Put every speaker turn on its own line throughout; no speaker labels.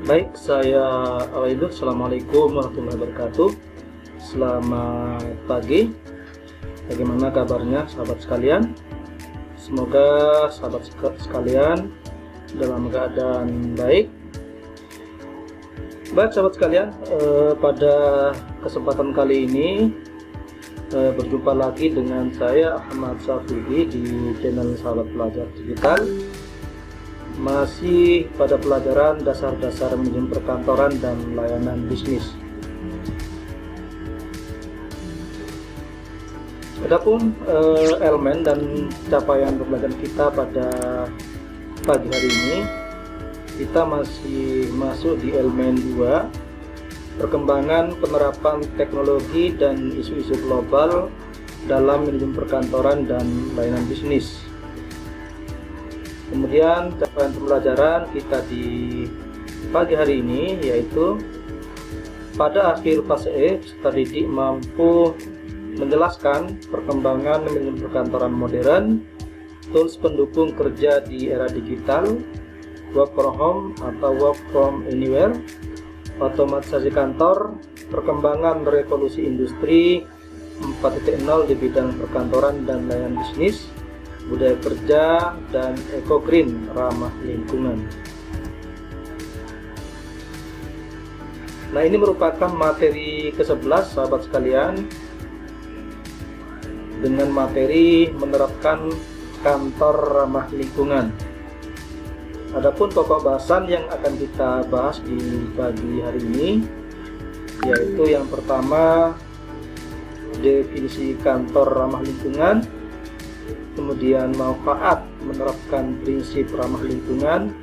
Baik, saya Awaidur. Assalamualaikum warahmatullahi wabarakatuh. Selamat pagi. Bagaimana kabarnya sahabat sekalian? Semoga sahabat sekalian dalam keadaan baik. Baik sahabat sekalian, pada kesempatan kali ini berjumpa lagi dengan saya Ahmad Syafi'i di channel Sahabat Pelajar Digital. Masih pada pelajaran dasar-dasar manajemen perkantoran dan layanan bisnis. Adapun elemen dan capaian pembelajaran kita pada pagi hari ini, kita masih masuk di elemen 2, perkembangan penerapan teknologi dan isu-isu global dalam manajemen perkantoran dan layanan bisnis. Kemudian capaian pembelajaran kita di pagi hari ini yaitu pada akhir fase E, peserta didik mampu menjelaskan perkembangan manajemen perkantoran modern, tools pendukung kerja di era digital, work from home atau work from anywhere, otomatisasi kantor, perkembangan revolusi industri 4.0 di bidang perkantoran dan layanan bisnis, budaya kerja, dan eco-green ramah lingkungan. Nah, ini merupakan materi ke-11 sahabat sekalian, dengan materi menerapkan kantor ramah lingkungan. Adapun pokok bahasan yang akan kita bahas di pagi hari ini yaitu yang pertama, definisi kantor ramah lingkungan, kemudian manfaat menerapkan prinsip ramah lingkungan,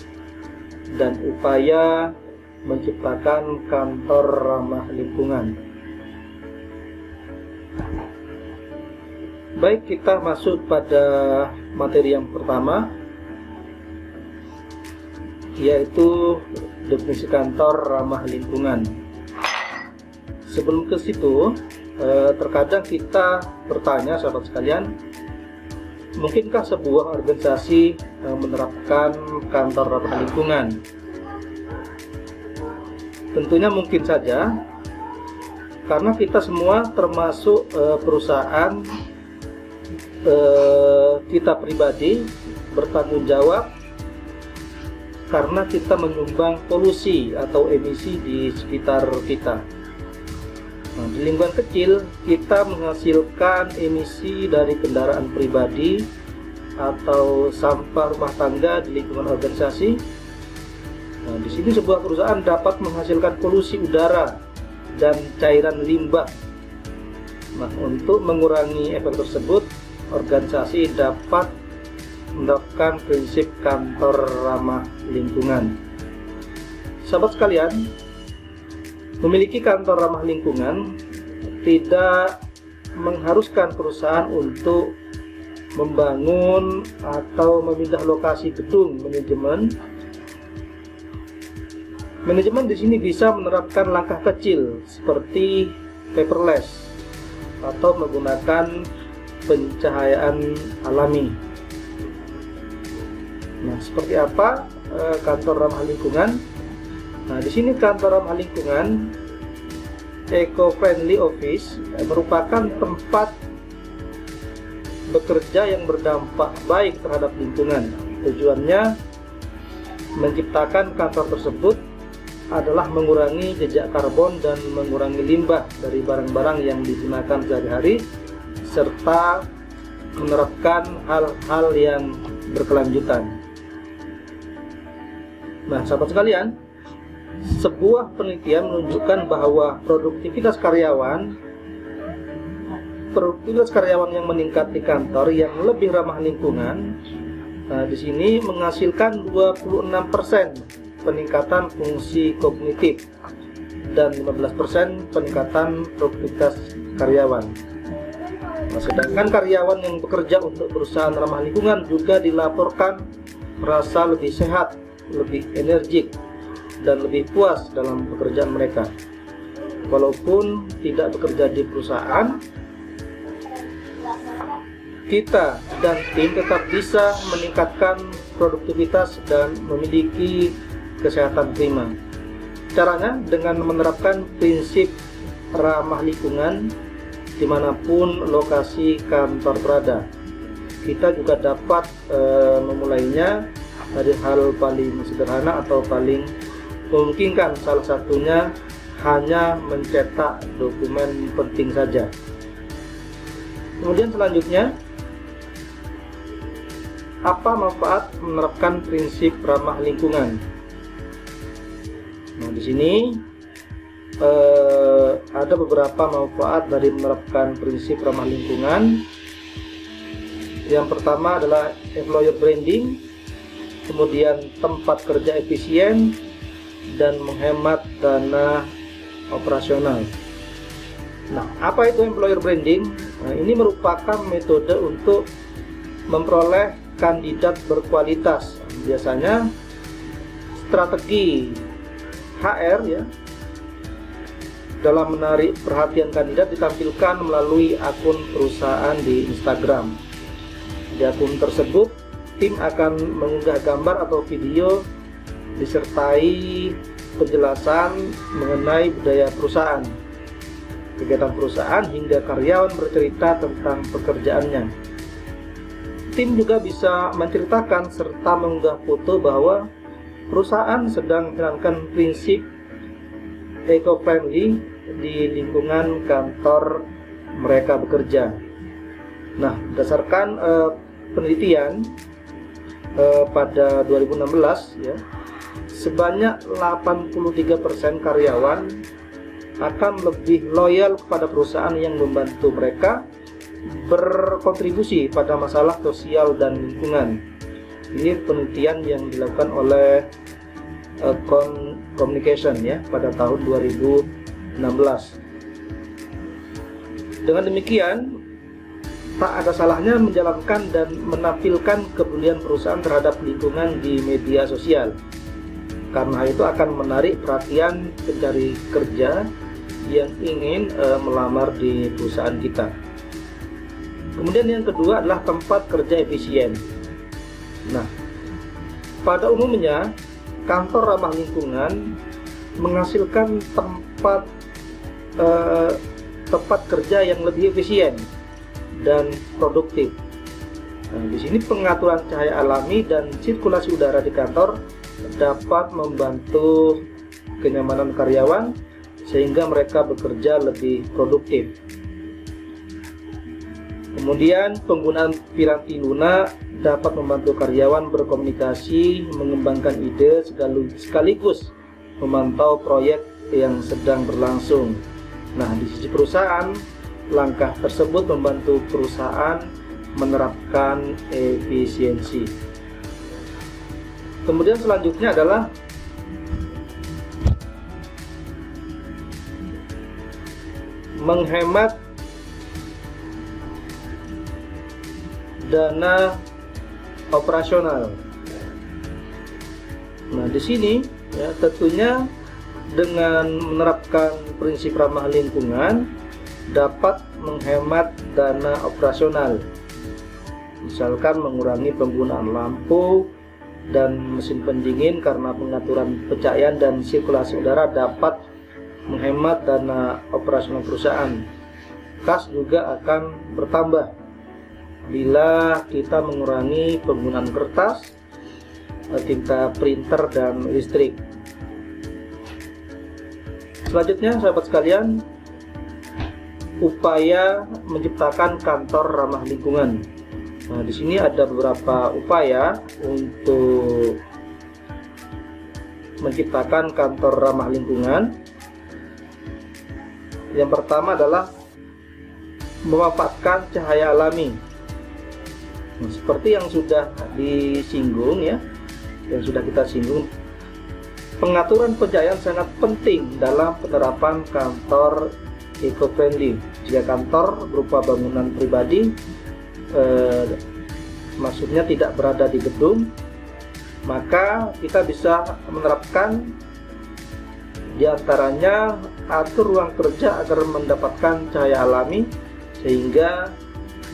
dan upaya menciptakan kantor ramah lingkungan. Baik, kita masuk pada materi yang pertama, yaitu definisi kantor ramah lingkungan. Sebelum ke situ, terkadang kita bertanya sahabat sekalian, mungkinkah sebuah organisasi menerapkan kantor ramah lingkungan? Tentunya mungkin saja, karena kita semua termasuk perusahaan, kita pribadi bertanggung jawab karena kita menyumbang polusi atau emisi di sekitar kita. Nah, di lingkungan kecil kita menghasilkan emisi dari kendaraan pribadi atau sampah rumah tangga di lingkungan organisasi. Nah, di sini sebuah perusahaan dapat menghasilkan polusi udara dan cairan limbah. Nah, untuk mengurangi efek tersebut, organisasi dapat menerapkan prinsip kantor ramah lingkungan. Sahabat sekalian, memiliki kantor ramah lingkungan tidak mengharuskan perusahaan untuk membangun atau memindah lokasi gedung manajemen. Manajemen di sini bisa menerapkan langkah kecil seperti paperless atau menggunakan pencahayaan alami. Nah, seperti apa kantor ramah lingkungan? Nah, di sini kantor ramah lingkungan, eco-friendly office, merupakan tempat bekerja yang berdampak baik terhadap lingkungan. Tujuannya menciptakan kantor tersebut adalah mengurangi jejak karbon dan mengurangi limbah dari barang-barang yang digunakan sehari-hari, serta menerapkan hal-hal yang berkelanjutan. Nah, sahabat sekalian, sebuah penelitian menunjukkan bahwa produktivitas karyawan yang meningkat di kantor yang lebih ramah lingkungan, di sini menghasilkan 26% peningkatan fungsi kognitif dan 15% peningkatan produktivitas karyawan. Nah, sedangkan karyawan yang bekerja untuk perusahaan ramah lingkungan juga dilaporkan merasa lebih sehat, lebih energik, dan lebih puas dalam pekerjaan mereka. Walaupun tidak bekerja di perusahaan, kita dan tim tetap bisa meningkatkan produktivitas dan memiliki kesehatan prima. Caranya dengan menerapkan prinsip ramah lingkungan dimanapun lokasi kantor berada. Kita juga dapat memulainya dari hal paling sederhana atau paling memungkinkan, salah satunya hanya mencetak dokumen penting saja. Kemudian selanjutnya, apa manfaat menerapkan prinsip ramah lingkungan? Nah, di sini ada beberapa manfaat dari menerapkan prinsip ramah lingkungan. Yang pertama adalah employer branding, kemudian tempat kerja efisien, dan menghemat dana operasional. Nah, apa itu employer branding? Nah, ini merupakan metode untuk memperoleh kandidat berkualitas. Biasanya strategi HR ya dalam menarik perhatian kandidat ditampilkan melalui akun perusahaan di Instagram. Di akun tersebut, tim akan mengunggah gambar atau video disertai penjelasan mengenai budaya perusahaan, kegiatan perusahaan, hingga karyawan bercerita tentang pekerjaannya. Tim juga bisa menceritakan serta mengunggah foto bahwa perusahaan sedang menjalankan prinsip eco-friendly di lingkungan kantor mereka bekerja. Nah, berdasarkan penelitian pada 2016 ya, sebanyak 83% karyawan akan lebih loyal kepada perusahaan yang membantu mereka berkontribusi pada masalah sosial dan lingkungan. Ini penelitian yang dilakukan oleh Communication ya pada tahun 2016. Dengan demikian, tak ada salahnya menjalankan dan menampilkan kepedulian perusahaan terhadap lingkungan di media sosial, karena itu akan menarik perhatian pencari kerja yang ingin melamar di perusahaan kita. Kemudian yang kedua adalah tempat kerja efisien. Nah, pada umumnya kantor ramah lingkungan menghasilkan tempat kerja yang lebih efisien dan produktif. Nah, di sini pengaturan cahaya alami dan sirkulasi udara di kantor dapat membantu kenyamanan karyawan sehingga mereka bekerja lebih produktif. Kemudian penggunaan piranti lunak dapat membantu karyawan berkomunikasi, mengembangkan ide, sekaligus memantau proyek yang sedang berlangsung. Nah, di sisi perusahaan, langkah tersebut membantu perusahaan menerapkan efisiensi. Kemudian selanjutnya adalah menghemat dana operasional. Nah, di sini ya tentunya dengan menerapkan prinsip ramah lingkungan dapat menghemat dana operasional. Misalkan mengurangi penggunaan lampu dan mesin pendingin karena pengaturan pencahayaan dan sirkulasi udara dapat menghemat dana operasional perusahaan. Kas juga akan bertambah bila kita mengurangi penggunaan kertas, tinta printer, dan listrik. Selanjutnya, sahabat sekalian, upaya menciptakan kantor ramah lingkungan. Nah, di sini ada beberapa upaya untuk menciptakan kantor ramah lingkungan. Yang pertama adalah memanfaatkan cahaya alami. Nah, seperti yang sudah disinggung ya, yang sudah kita singgung, pengaturan pencahayaan sangat penting dalam penerapan kantor eco-friendly. Jika kantor berupa bangunan pribadi, maksudnya tidak berada di gedung, maka kita bisa menerapkan diantaranya atur ruang kerja agar mendapatkan cahaya alami sehingga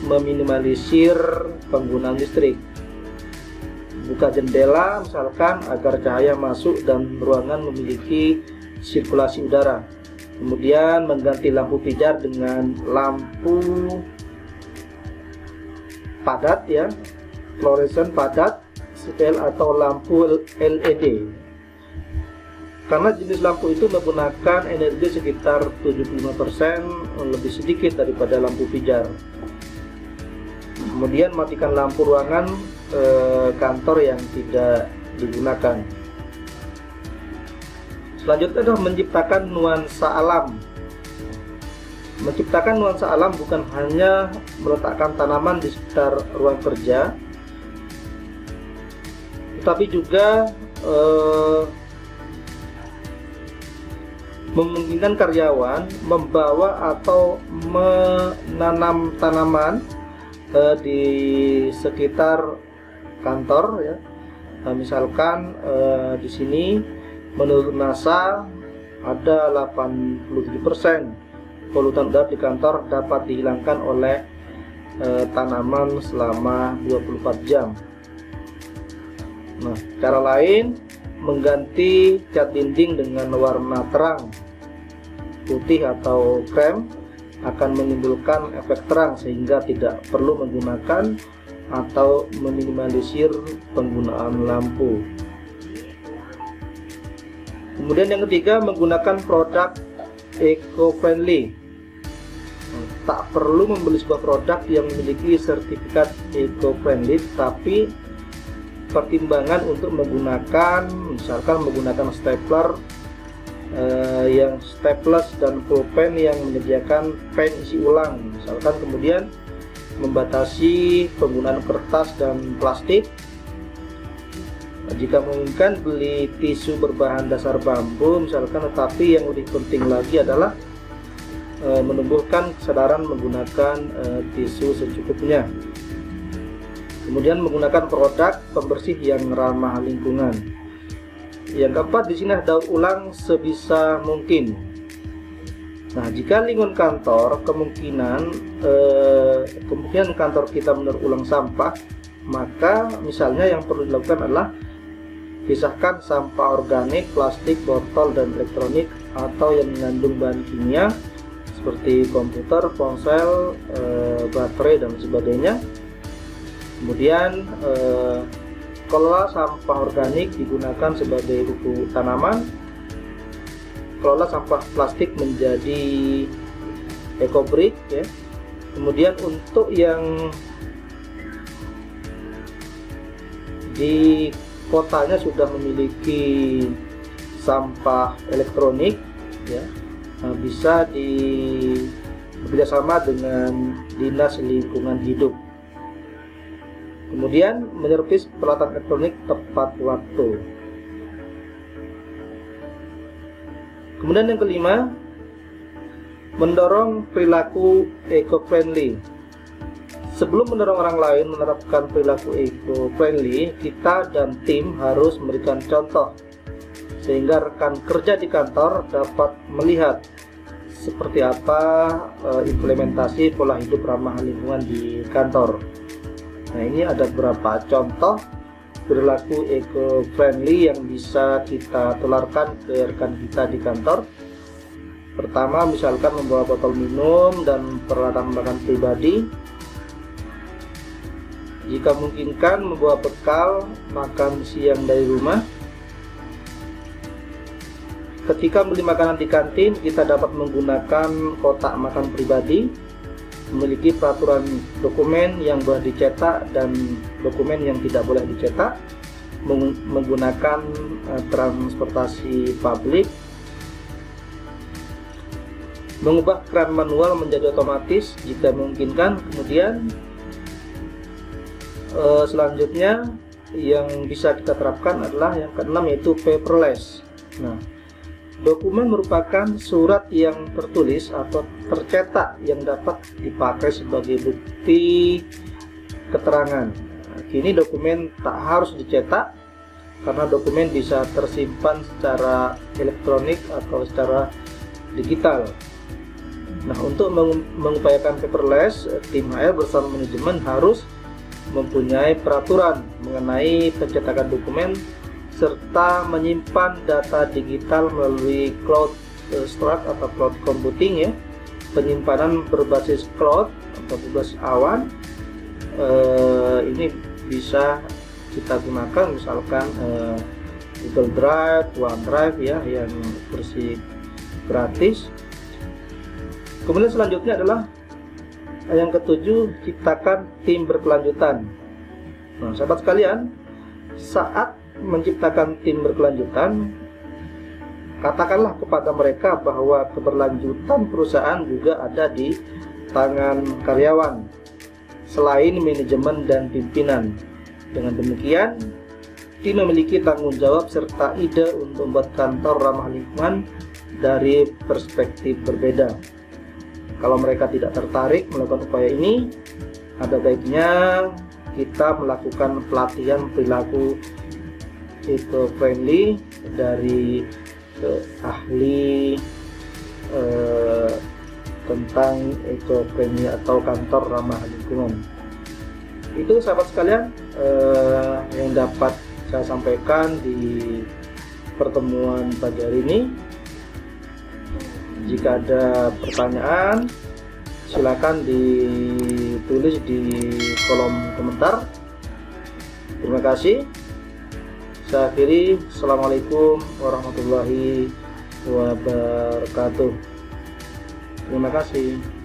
meminimalisir penggunaan listrik. Buka jendela misalkan agar cahaya masuk dan ruangan memiliki sirkulasi udara. Kemudian mengganti lampu pijar dengan lampu padat ya, fluoresen padat CPL atau lampu LED. Karena jenis lampu itu menggunakan energi sekitar 75% lebih sedikit daripada lampu pijar. Kemudian matikan lampu ruangan kantor yang tidak digunakan. Selanjutnya adalah menciptakan nuansa alam. Menciptakan nuansa alam bukan hanya meletakkan tanaman di sekitar ruang kerja, tetapi juga memungkinkan karyawan membawa atau menanam tanaman di sekitar kantor ya. Nah, misalkan di sini menurut NASA ada 87% polutan udara di kantor dapat dihilangkan oleh tanaman selama 24 jam. Nah, cara lain mengganti cat dinding dengan warna terang, putih atau krem akan menimbulkan efek terang sehingga tidak perlu menggunakan atau meminimalisir penggunaan lampu. Kemudian yang ketiga, menggunakan produk eco-friendly. Tak perlu membeli sebuah produk yang memiliki sertifikat eco-friendly, tapi pertimbangan untuk menggunakan, misalkan menggunakan stapler yang staples dan pulpen yang menyediakan pen isi ulang, misalkan, kemudian membatasi penggunaan kertas dan plastik. Jika memungkinkan beli tisu berbahan dasar bambu misalkan, tetapi yang lebih penting lagi adalah menumbuhkan kesadaran menggunakan tisu secukupnya. Kemudian menggunakan produk pembersih yang ramah lingkungan. Yang keempat, di sini daur ulang sebisa mungkin. Nah, jika lingkungan kantor kemungkinan kantor kita mendaur ulang sampah, maka misalnya yang perlu dilakukan adalah pisahkan sampah organik, plastik, botol, dan elektronik atau yang mengandung bahan kimia seperti komputer, ponsel, baterai, dan sebagainya. Kemudian kelola sampah organik digunakan sebagai pupuk tanaman. Kelola sampah plastik menjadi eco-brick ya. Kemudian untuk yang di kotanya sudah memiliki sampah elektronik ya, bisa bekerjasama dengan Dinas Lingkungan Hidup. Kemudian menyervis peralatan elektronik tepat waktu. Kemudian yang kelima, mendorong perilaku eco-friendly. Sebelum mendorong orang lain menerapkan perilaku eco-friendly, kita dan tim harus memberikan contoh sehingga rekan kerja di kantor dapat melihat seperti apa implementasi pola hidup ramah lingkungan di kantor. Nah, ini ada beberapa contoh perilaku eco-friendly yang bisa kita tularkan ke rekan kita di kantor. Pertama, misalkan membawa botol minum dan peralatan makan pribadi. Jika memungkinkan, membawa bekal makan siang dari rumah. Ketika beli makanan di kantin, kita dapat menggunakan kotak makan pribadi, memiliki peraturan dokumen yang boleh dicetak dan dokumen yang tidak boleh dicetak, menggunakan transportasi publik, mengubah keran manual menjadi otomatis jika memungkinkan. Kemudian selanjutnya yang bisa kita terapkan adalah yang keenam, yaitu paperless. Nah, dokumen merupakan surat yang tertulis atau tercetak yang dapat dipakai sebagai bukti keterangan. Kini dokumen tak harus dicetak karena dokumen bisa tersimpan secara elektronik atau secara digital. Nah, untuk mengupayakan paperless, tim HR bersama manajemen harus mempunyai peraturan mengenai pencetakan dokumen serta menyimpan data digital melalui cloud storage atau cloud computing ya. Penyimpanan berbasis cloud atau berbasis awan ini bisa kita gunakan misalkan Google Drive, OneDrive ya, yang versi gratis. Kemudian selanjutnya adalah yang ketujuh, ciptakan tim berkelanjutan. Nah, sahabat sekalian, saat menciptakan tim berkelanjutan, katakanlah kepada mereka bahwa keberlanjutan perusahaan juga ada di tangan karyawan selain manajemen dan pimpinan. Dengan demikian, tim memiliki tanggung jawab serta ide untuk membuat kantor ramah lingkungan dari perspektif berbeda. Kalau mereka tidak tertarik melakukan upaya ini, ada baiknya kita melakukan pelatihan perilaku eco-friendly dari ahli tentang eco-friendly atau kantor ramah lingkungan. Itu sahabat sekalian yang dapat saya sampaikan di pertemuan pagi hari ini. Jika ada pertanyaan, silakan ditulis di kolom komentar. Terima kasih. Saya akhiri. Assalamualaikum warahmatullahi wabarakatuh. Terima kasih.